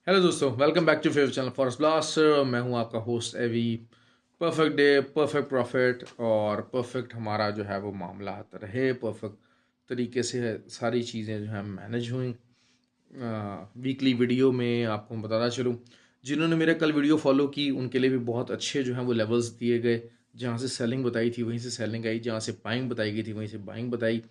Hello दोस्तों, welcome back to favourite channel forest blast. मैं हूं आपका host Avi. Perfect day, perfect profit और परफेक्ट हमारा जो है वो मामला रहे, परफेक्ट तरीके से सारी चीज़ें जो है मैनेज हुई। वीकली वीडियो में आपको मैं बताना चलूँ, जिन्होंने मेरा कल वीडियो फॉलो की उनके लिए भी बहुत अच्छे जो हैं वो लेवल्स दिए गए। जहाँ से सेलिंग बताई थी वहीं से सेलिंग आई, जहाँ से बाइंग बताई गई थी वहीं से बाइंग बताई।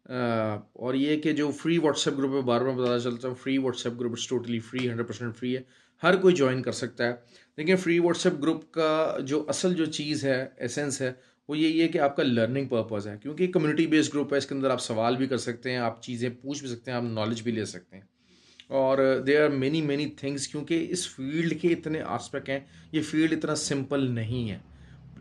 और ये कि जो फ्री व्हाट्सएप ग्रुप है, बार बार बताना चलता हूँ, free WhatsApp group is totally free, 100% free है। हर कोई ज्वाइन कर सकता है। लेकिन फ्री व्हाट्सएप ग्रुप का जो असल जो चीज़ है, एसेंस है, वो यही है कि आपका लर्निंग पर्पज़ है, क्योंकि कम्युनिटी बेस्ड ग्रुप है। इसके अंदर आप सवाल भी कर सकते हैं, आप चीज़ें पूछ भी सकते हैं, आप नॉलेज भी ले सकते हैं। और there are many many things, क्योंकि इस फील्ड के इतने आस्पेक्ट हैं। ये फील्ड इतना सिंपल नहीं है।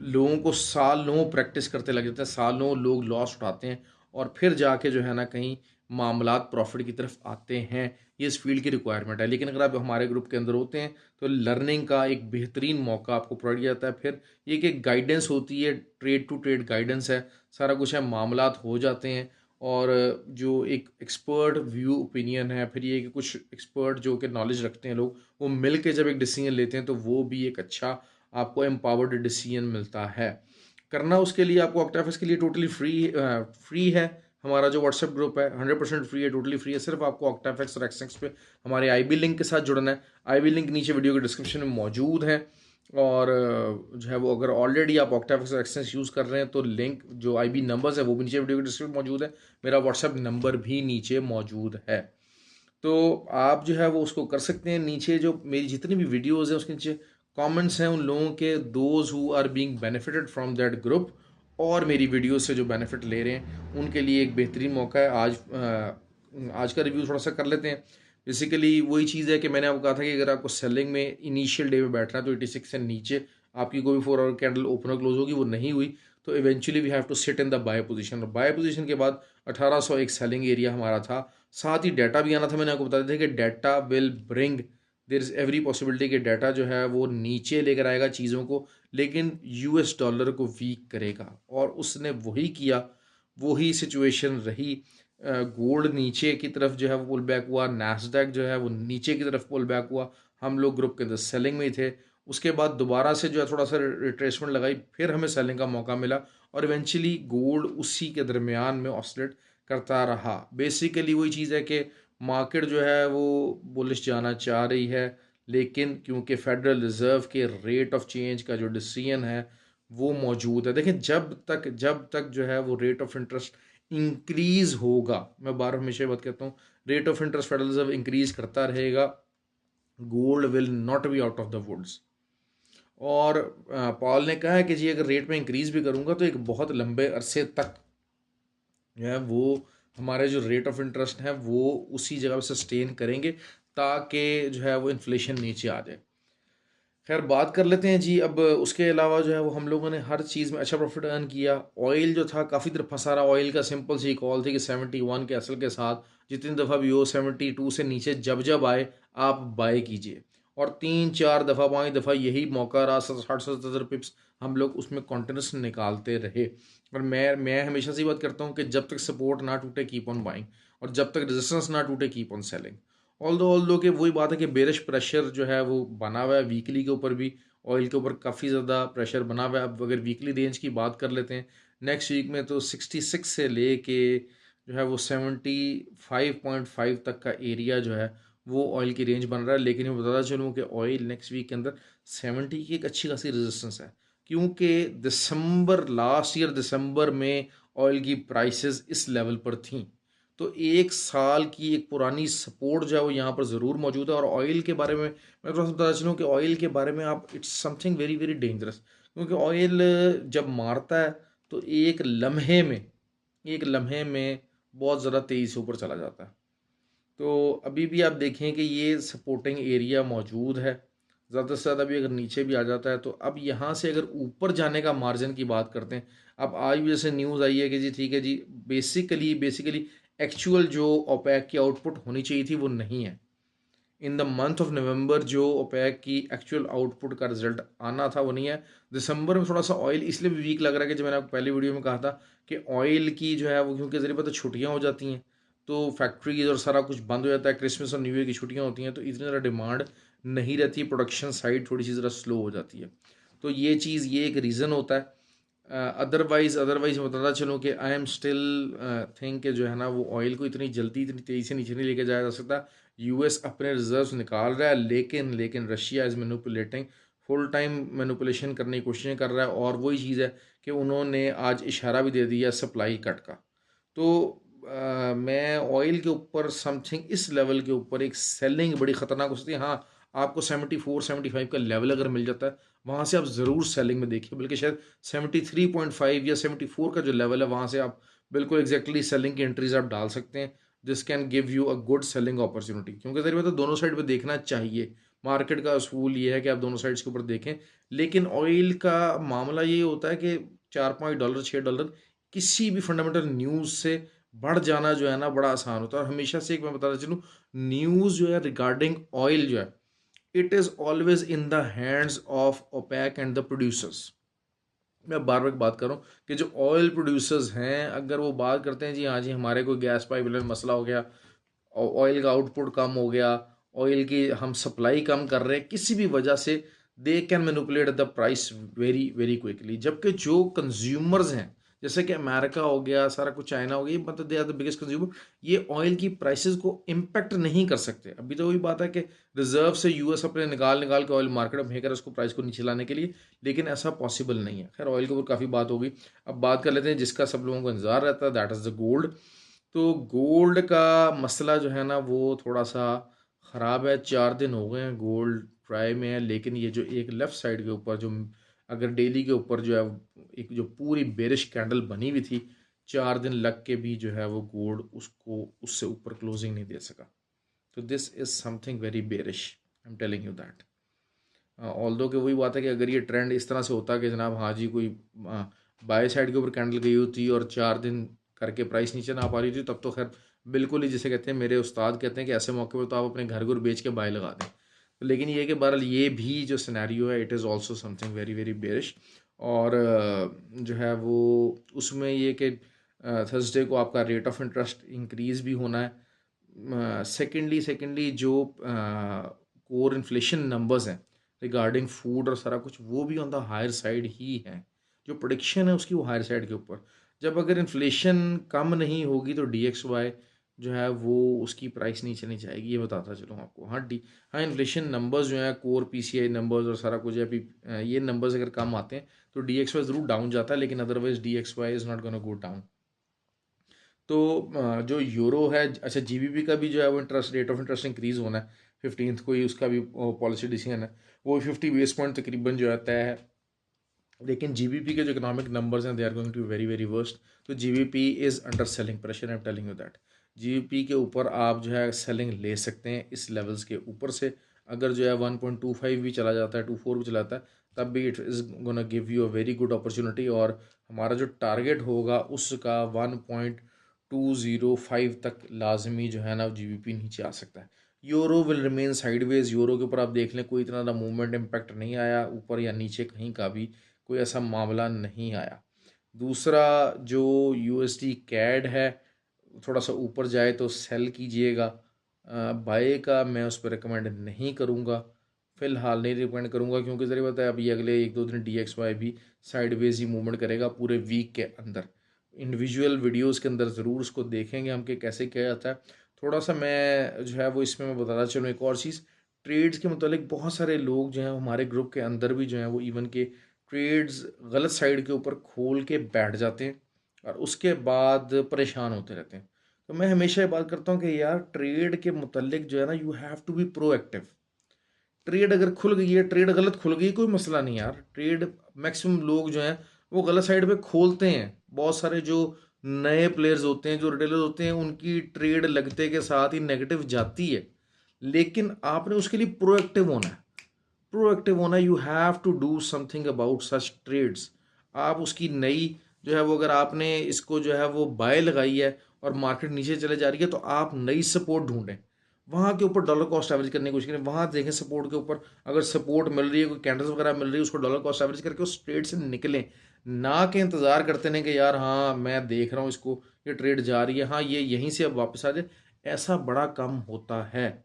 लोगों को सालों प्रैक्टिस करते लग जाते हैं, सालों लोग लॉस उठाते हैं और फिर जाके जो है ना कहीं मामलात प्रॉफिट की तरफ आते हैं। ये इस फील्ड की रिक्वायरमेंट है। लेकिन अगर आप हमारे ग्रुप के अंदर होते हैं तो लर्निंग का एक बेहतरीन मौका आपको प्रोवाइड किया जाता है। फिर ये कि गाइडेंस होती है, ट्रेड टू ट्रेड गाइडेंस है, सारा कुछ है, मामलात हो जाते हैं। और जो एक एक्सपर्ट व्यू ओपिनियन है, फिर ये कि कुछ एक्सपर्ट जो कि नॉलेज रखते हैं लोग, वो मिल के जब एक डिसीजन लेते हैं तो वो भी एक अच्छा आपको एम्पावर्ड डिसीजन मिलता है। करना उसके लिए आपको ऑक्टाफिस के लिए टोटली फ्री है। हमारा जो व्हाट्सएप ग्रुप है 100% फ्री है, टोटली फ्री है। सिर्फ आपको ऑक्टाफिक्स और एक्सएक्स पे हमारे आईबी लिंक के साथ जुड़ना है। आईबी लिंक नीचे वीडियो के डिस्क्रिप्शन में मौजूद है। और जो है वो अगर ऑलरेडी आप ऑक्टाफिक्स और एक्सेस यूज़ कर रहे हैं तो लिंक जो आईबी नंबर्स है वो भी नीचे वीडियो के डिस्क्रिप्शन में मौजूद है। मेरा व्हाट्सएप नंबर भी नीचे मौजूद है। तो आप जो है वो उसको कर सकते हैं। नीचे जो मेरी जितनी भी वीडियोज़ हैं उसके नीचे कमेंट्स हैं उन लोगों के, those who are being benefited from that group और मेरी वीडियो से जो बेनिफिट ले रहे हैं उनके लिए एक बेहतरीन मौका है। आज का रिव्यू थोड़ा सा कर लेते हैं। बेसिकली वही चीज़ है कि मैंने आपको कहा था कि अगर आपको सेलिंग में इनिशियल डे में बैठना है तो 86 से नीचे आपकी कोई भी 4 आवर कैंडल ओपन और क्लोज होगी, वो नहीं हुई तो eventually we have to sit in the buy position. और बाय पोजीशन के बाद 1800 एक सेलिंग एरिया हमारा था। साथ ही डाटा भी आना था। मैंने आपको बता दिया था कि data will bring, there is every possibility कि डाटा जो है वो नीचे लेकर आएगा चीज़ों को, लेकिन यूएस डॉलर को वीक करेगा। और उसने वही किया, वही सिचुएशन रही। गोल्ड नीचे की तरफ जो है वो पुल बैक हुआ, नैस्डैक जो है वो नीचे की तरफ पुल बैक हुआ। हम लोग ग्रुप के अंदर सेलिंग में ही थे। उसके बाद दोबारा से जो है थोड़ा सा रिट्रेसमेंट लगाई, फिर हमें सेलिंग का मौका मिला और इवेंचुअली गोल्ड उसी के दरमियान में ऑसिलेट करता रहा। बेसिकली वही चीज़ है कि मार्केट जो है वो बुलिश जाना चाह रही है, लेकिन क्योंकि फेडरल रिज़र्व के रेट ऑफ चेंज का जो डिसीजन है वो मौजूद है। देखें, जब तक जो है वो रेट ऑफ इंटरेस्ट इंक्रीज़ होगा, मैं बार हमेशा बात कहता हूँ, rate of interest federal reserve increase करता रहेगा, gold will not be out of the woods. और पॉल ने कहा है कि जी अगर रेट में इंक्रीज़ भी करूँगा तो एक बहुत लंबे अरसे तक जो है वो हमारे जो रेट ऑफ इंटरेस्ट है वो उसी जगह पे सस्टेन करेंगे ताकि जो है वो इन्फ्लेशन नीचे आ जाए। खैर, बात कर लेते हैं जी। अब उसके अलावा जो है वो हम लोगों ने हर चीज़ में अच्छा प्रॉफिट अर्न किया। ऑयल जो था काफ़ी देर फंसा रहा। ऑयल का सिंपल सी कॉल थी कि 71 के असल के साथ जितनी दफ़ा भी हो 72 से नीचे जब जब आए आप बाय कीजिए। और 3 4 दफ़ा 5 दफ़ा यही मौका रहा, 60 70 पिप्स हम लोग उसमें कॉन्टिन्यूस निकालते रहे। और मैं हमेशा से बात करता हूँ कि जब तक सपोर्ट ना टूटे कीप ऑन बाइंग, और जब तक रेजिस्टेंस ना टूटे कीप ऑन सेलिंग। ऑल दो कि वही बात है कि बेरिश प्रेशर जो है वो बना हुआ है वीकली के ऊपर भी। ऑयल के ऊपर काफ़ी ज़्यादा प्रेशर बना हुआ है। अब अगर वीकली रेंज की बात कर लेते हैं नेक्स्ट वीक में, तो 66 से ले के जो है वो 75.5 तक का एरिया जो है वो ऑयल की रेंज बन रहा है। लेकिन मैं बताता चलूँ कि ऑयल नेक्स्ट वीक के अंदर 70 की एक अच्छी खासी रेजिस्टेंस है, क्योंकि लास्ट ईयर दिसंबर में ऑयल की प्राइसेस इस लेवल पर थी। तो 1 साल की एक पुरानी सपोर्ट जो है वो यहाँ पर ज़रूर मौजूद है। और ऑयल के बारे में मैं थोड़ा सा बताना चलूँ कि ऑयल के बारे में आप, it's something very very dangerous, क्योंकि ऑयल जब मारता है तो एक लम्हे में बहुत ज़्यादा तेज़ी से ऊपर चला जाता है। तो अभी भी आप देखें कि ये सपोर्टिंग एरिया मौजूद है। ज़्यादा से ज़्यादा भी अगर नीचे भी आ जाता है तो अब यहाँ से अगर ऊपर जाने का मार्जिन की बात करते हैं। अब आज भी जैसे न्यूज़ आई है कि जी ठीक है जी, बेसिकली एक्चुअल जो ओपेक की आउटपुट होनी चाहिए थी वो नहीं है। In the month of November जो ओपेक की एक्चुअल आउटपुट का रिजल्ट आना था वो नहीं है। दिसंबर में थोड़ा सा ऑयल इसलिए वीक लग रहा है कि जो मैंने आपको पहली वीडियो में कहा था कि ऑयल की जो है वो, क्योंकि ज़रिए पता छुट्टियाँ हो जाती हैं तो फैक्ट्रीज और सारा कुछ बंद हो जाता है, क्रिसमस और न्यू ईयर की छुट्टियां होती हैं, तो इतनी ज़्यादा डिमांड नहीं रहती है, प्रोडक्शन साइड थोड़ी सी ज़रा स्लो हो जाती है। तो ये चीज़, ये एक रीज़न होता है। अदरवाइज़ मैं बताता चलूँ कि आई एम स्टिल थिंक कि जो है ना वो ऑयल को इतनी जल्दी इतनी तेज़ी से नीचे नहीं लेके जाया जा सकता। यूएस अपने रिजर्व्स निकाल रहा है, लेकिन Russia is manipulating, full time manipulation करने की कोशिशें कर रहा है। और वही चीज़ है कि उन्होंने आज इशारा भी दे दिया सप्लाई कट का। तो मैं ऑयल के ऊपर समथिंग इस लेवल के ऊपर एक सेलिंग बड़ी ख़तरनाक हो सकती है। हाँ, आपको 74-75 का लेवल अगर मिल जाता है, वहाँ से आप ज़रूर सेलिंग में देखिए, बल्कि शायद 73.5 या 74 का जो लेवल है, वहाँ से आप बिल्कुल एग्जैक्टली सेलिंग की एंट्रीज आप डाल सकते हैं। This can give you a good selling opportunity, क्योंकि ज़रिए तो दोनों साइड पे देखना चाहिए। मार्केट का असूल ये है कि आप दोनों साइड्स के ऊपर देखें, लेकिन ऑयल का मामला ये होता है कि $4 $6 किसी भी फंडामेंटल न्यूज़ से बढ़ जाना जो है ना बड़ा आसान होता है। और हमेशा से एक मैं बताना चलूँ, न्यूज़ जो है रिगार्डिंग ऑयल जो है, it is always in the hands of opaque and the producers. मैं बार बार बात कर रहा हूँ कि जो ऑयल प्रोड्यूसर्स हैं, अगर वो बात करते हैं जी हाँ जी हमारे कोई गैस पाइपलाइन मसला हो गया, ऑयल का आउटपुट कम हो गया, ऑयल की हम सप्लाई कम कर रहे हैं किसी भी वजह से, they can manipulate the price very very quickly. जबकि जो कंज्यूमर्स हैं, जैसे कि अमेरिका हो गया, सारा कुछ चाइना हो गया, ये मतलब they are the biggest consumer, ये ऑयल की प्राइसेस को इम्पेक्ट नहीं कर सकते। अभी तो वही बात है कि रिजर्व से यूएस अपने निकाल निकाल के ऑयल मार्केट में फेंक रहा है उसको प्राइस को नीचे लाने के लिए, लेकिन ऐसा पॉसिबल नहीं है। खैर, ऑयल के ऊपर काफ़ी बात होगी। अब बात कर लेते हैं जिसका सब लोगों को इंतजार रहता है, दैट इज़ द गोल्ड। तो गोल्ड का मसला जो है ना वो थोड़ा सा ख़राब है। 4 दिन हो गए हैं गोल्ड ट्राई में है, लेकिन ये जो एक लेफ़्ट साइड के ऊपर जो, अगर डेली के ऊपर जो है एक जो पूरी बेरिश कैंडल बनी हुई थी, 4 दिन लग के भी जो है वो गोल्ड उसको उससे ऊपर क्लोजिंग नहीं दे सका। तो this is something very bearish, I am telling you that. Although कि वही बात है कि अगर ये ट्रेंड इस तरह से होता कि जनाब हाँ जी कोई बाय साइड के ऊपर कैंडल गई होती और 4 दिन करके प्राइस नीचे ना पा रही थी, तब तो खैर बिल्कुल ही, जिसे कहते हैं मेरे उस्ताद कहते हैं कि ऐसे मौके पर तो आप अपने घर बेच के बाय लगा दें। तो लेकिन ये कि बहरहाल ये भी जो सिनेरियो है, it is also something very very bearish. और जो है वो उसमें ये कि थर्सडे को आपका रेट ऑफ इंटरेस्ट इंक्रीज़ भी होना है। सेकेंडली जो कोर इन्फ्लेशन नंबर्स हैं रिगार्डिंग फूड और सारा कुछ, वो भी ऑन द हायर साइड ही है। जो प्रोडिक्शन है उसकी वो हायर साइड के ऊपर। जब अगर इन्फ्लेशन कम नहीं होगी तो DXY जो है वो उसकी प्राइस नहीं चली जाएगी, ये बताता चलूँ आपको। हाँ, इन्फ्लेशन नंबर्स जो है, कोर PCI नंबर्स और सारा कुछ है, अभी ये नंबर्स अगर कम आते हैं तो DXY ज़रूर डाउन जाता है, लेकिन otherwise DXY is not gonna go down. तो जो यूरो है, अच्छा GBP का भी जो है वो interest rate of interest increase होना है 15th को ही, उसका भी पॉलिसी डिसीजन है। वो 50 बेस पॉइंट तकरीबन जो है तय है। लेकिन GBP के जो इकोनॉमिक नंबर्स हैं, they are going to very very worst. तो GBP is under selling pressure, I am telling you that. GBP के ऊपर आप जो है सेलिंग ले सकते हैं इस लेवल्स के ऊपर से। अगर जो है 1.25 भी चला जाता है, 24 भी चला जाता है, तब भी it is gonna give you a very good opportunity. और हमारा जो टारगेट होगा उसका 1.205 तक लाजमी जो है ना GBP नीचे आ सकता है। Euro will remain sideways. Euro के ऊपर आप देख लें, कोई इतना ना मूवमेंट इम्पैक्ट नहीं आया ऊपर या नीचे, कहीं का भी कोई ऐसा मामला नहीं आया। दूसरा, जो USD कैड है, थोड़ा सा ऊपर जाए तो सेल कीजिएगा। बाय का मैं उस पर रिकमेंड नहीं करूँगा, फ़िलहाल नहीं रिकमेंड करूँगा, क्योंकि ज़रिए बताया अभी अगले 1-2 दिन DXY भी साइडवेज ही मूवमेंट करेगा पूरे वीक के अंदर। इंडिविजुअल वीडियोस के अंदर ज़रूर उसको देखेंगे हम कि कैसे किया जाता है। थोड़ा सा मैं जो है वो इसमें मैं बताना चलूँ एक और चीज़, ट्रेड्स के मतलब बहुत सारे लोग जो हैं हमारे ग्रुप के अंदर भी जो हैं वो इवन के ट्रेड्स गलत साइड के ऊपर खोल के बैठ जाते हैं और उसके बाद परेशान होते रहते हैं। तो मैं हमेशा ये बात करता हूँ कि यार ट्रेड के मुतल्लिक जो है ना, you have to be proactive. Trade अगर खुल गई है, ट्रेड गलत खुल गई, कोई मसला नहीं यार। ट्रेड मैक्सिमम लोग जो हैं वो गलत साइड पे खोलते हैं। बहुत सारे जो नए प्लेयर्स होते हैं, जो रिटेलर्स होते हैं, उनकी ट्रेड लगते के साथ ही नेगेटिव जाती है। लेकिन आपने उसके लिए प्रोएक्टिव होना है। प्रोएक्टिव होना, you have to do something about such trades. आप उसकी नई जो है वो, अगर आपने इसको जो है वो बाय लगाई है और मार्केट नीचे चले जा रही है, तो आप नई सपोर्ट ढूंढें, वहाँ के ऊपर डॉलर कॉस्ट एवरेज करने की कोशिश करें। वहाँ देखें सपोर्ट के ऊपर, अगर सपोर्ट मिल रही है, कोई कैंडल्स वगैरह मिल रही है, उसको डॉलर कॉस्ट एवरेज करके उस ट्रेड से निकलें। ना के इंतज़ार करते हैं कि यार हाँ मैं देख रहा हूँ इसको, ये ट्रेड जा रही है, हाँ ये यहीं से अब वापस आ जाए, ऐसा बड़ा कम होता है।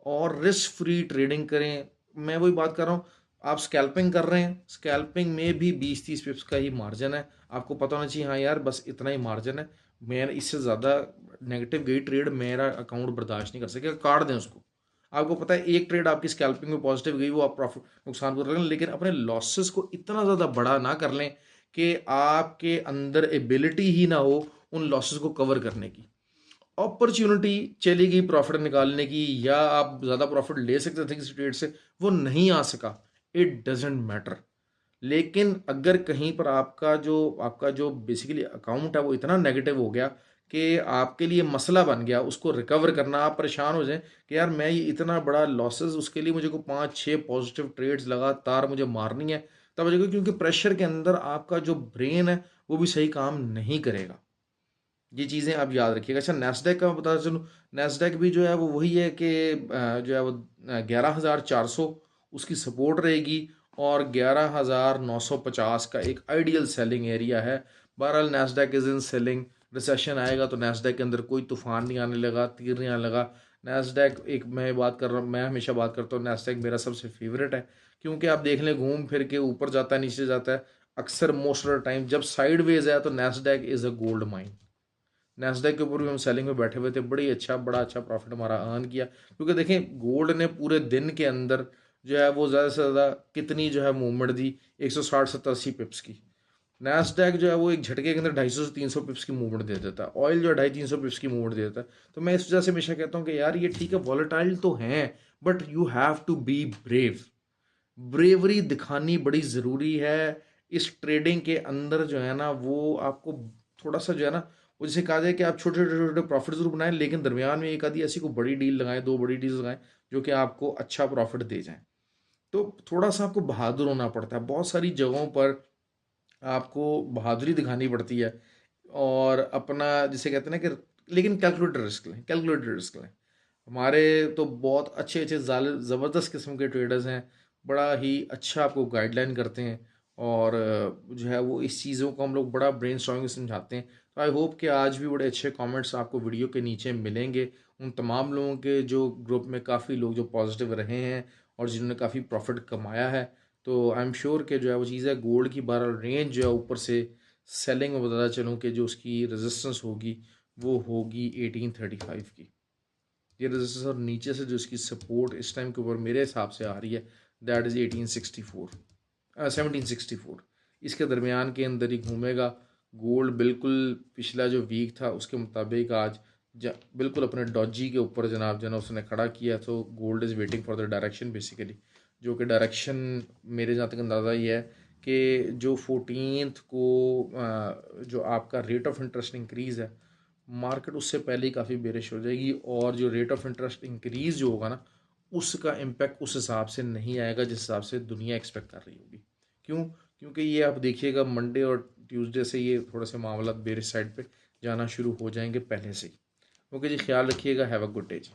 और रिस्क फ्री ट्रेडिंग करें। मैं वही बात कर रहा हूँ, आप स्कैल्पिंग कर रहे हैं, स्कैल्पिंग में भी 20-30 पिप्स का ही मार्जिन है। आपको पता होना चाहिए हाँ यार बस इतना ही मार्जिन है, मैं इससे ज़्यादा नेगेटिव गई ट्रेड मेरा अकाउंट बर्दाश्त नहीं कर सकेगा, काट दें उसको। आपको पता है एक ट्रेड आपकी स्कैल्पिंग में पॉजिटिव गई, वो आप प्रॉफिट नुकसान कर रहे हैं, लेकिन अपने लॉसेस को इतना ज़्यादा बड़ा ना कर लें कि आपके अंदर एबिलिटी ही ना हो उन लॉसेस को कवर करने की। अपॉर्चुनिटी चली गई प्रॉफिट निकालने की, या आप ज़्यादा प्रॉफिट ले सकते थे किसी ट्रेड से, वो नहीं आ सका, इट डजेंट मैटर। लेकिन अगर कहीं पर आपका जो बेसिकली अकाउंट है वो इतना नेगेटिव हो गया कि आपके लिए मसला बन गया उसको रिकवर करना, आप परेशान हो जाएं कि यार मैं ये इतना बड़ा लॉसेस, उसके लिए मुझे को 5-6 पॉजिटिव ट्रेड्स लगातार मुझे मारनी है, तब मुझे क्योंकि प्रेशर के अंदर आपका जो ब्रेन है वो भी सही काम नहीं करेगा। ये चीज़ें आप याद रखिएगा। अच्छा नैस्डैक का मैं बता चलूँ, नैस्डैक भी जो है वो वही है कि जो है वो 11,400 उसकी सपोर्ट रहेगी, और 11,950 का एक आइडियल सेलिंग एरिया है। बहरहाल Nasdaq is in selling, recession आएगा तो नैस्डैक के अंदर कोई तूफान नहीं आने लगा, तीर नहीं आने लगा। नैस्डैक एक मैं बात कर रहा हूँ, मैं हमेशा बात करता हूँ नैस्डैक मेरा सबसे फेवरेट है, क्योंकि आप देख लें घूम फिर के ऊपर जाता है नीचे जाता है, अक्सर मोस्ट ऑफ द टाइम जब साइडवेज है तो Nasdaq is a gold mine. Nasdaq के ऊपर भी हम सेलिंग में बैठे हुए थे, बड़ा अच्छा प्रॉफिट हमारा अर्न किया, क्योंकि देखें गोल्ड ने पूरे दिन के अंदर जो है वो ज़्यादा से ज़्यादा कितनी जो है मूवमेंट दी, 160-180 पिप्स की। नैस्डैक जो है वो एक झटके के अंदर 250 से 300 पिप्स की मूवमेंट दे देता है, ऑयल जो है 250-300 पिप्स की मूवमेंट दे देता है। तो मैं इस वजह से हमेशा कहता हूँ कि यार ये ठीक है वॉलेटाइल तो हैं, but you have to be brave. Bravery दिखानी बड़ी ज़रूरी है इस ट्रेडिंग के अंदर जो है ना, वो आपको थोड़ा सा जो है ना, वो जैसे कहा जाए कि आप छोटे छोटे छोटे प्रॉफिट जरूर बनाएं, लेकिन दरमियान में एक आधी ऐसी कोई बड़ी डील लगाएं, दो बड़ी डील लगाएं जो कि आपको अच्छा प्रॉफिट दे जाएं। तो थोड़ा सा आपको बहादुर होना पड़ता है, बहुत सारी जगहों पर आपको बहादुरी दिखानी पड़ती है, और अपना जिसे कहते हैं ना कि, लेकिन कैलकुलेटेड रिस्क लें, कैलकुलेटेड रिस्क लें। हमारे तो बहुत अच्छे अच्छे ज़बरदस्त किस्म के ट्रेडर्स हैं, बड़ा ही अच्छा आपको गाइडलाइन करते हैं, और जो है वो इस चीज़ों को हम लोग बड़ा ब्रेन स्टॉर्मिंग समझाते हैं। तो आई होप कि आज भी बड़े अच्छे कमेंट्स आपको वीडियो के नीचे मिलेंगे, उन तमाम लोगों के जो ग्रुप में काफ़ी लोग जो पॉजिटिव रहे हैं और जिन्होंने काफ़ी प्रॉफिट कमाया है। तो आई एम श्योर कि जो है वो चीज़ है, गोल्ड की बहरहाल रेंज जो है ऊपर से सेलिंग में बताता चलूँ कि जो उसकी रेजिस्टेंस होगी वो होगी 1835 की, ये रेजिस्टेंस, और नीचे से जो इसकी सपोर्ट इस टाइम के ऊपर मेरे हिसाब से आ रही है, दैट इज़ 1864, 1764। इसके दरमियान के अंदर ही घूमेगा गोल्ड। बिल्कुल पिछला जो वीक था उसके मुताबिक आज बिल्कुल अपने डॉजी के ऊपर जनाब जना उसने खड़ा किया, तो gold is waiting for the direction basically, जो कि डायरेक्शन मेरे जहाँ तक अंदाज़ा ये है कि जो 14th को जो आपका रेट ऑफ इंटरेस्ट इंक्रीज़ है, मार्केट उससे पहले ही काफ़ी बेरिश हो जाएगी, और जो रेट ऑफ इंटरेस्ट इंक्रीज़ जो होगा ना, उसका इम्पैक्ट उस हिसाब से नहीं आएगा जिस हिसाब से दुनिया एक्सपेक्ट कर रही होगी। क्यों? क्योंकि ये आप देखिएगा मंडे और ट्यूसडे से ये थोड़े से मामला बेरिश साइड पे जाना शुरू हो जाएंगे पहले से ही। ओके जी, ख्याल रखिएगा, have a good day ji.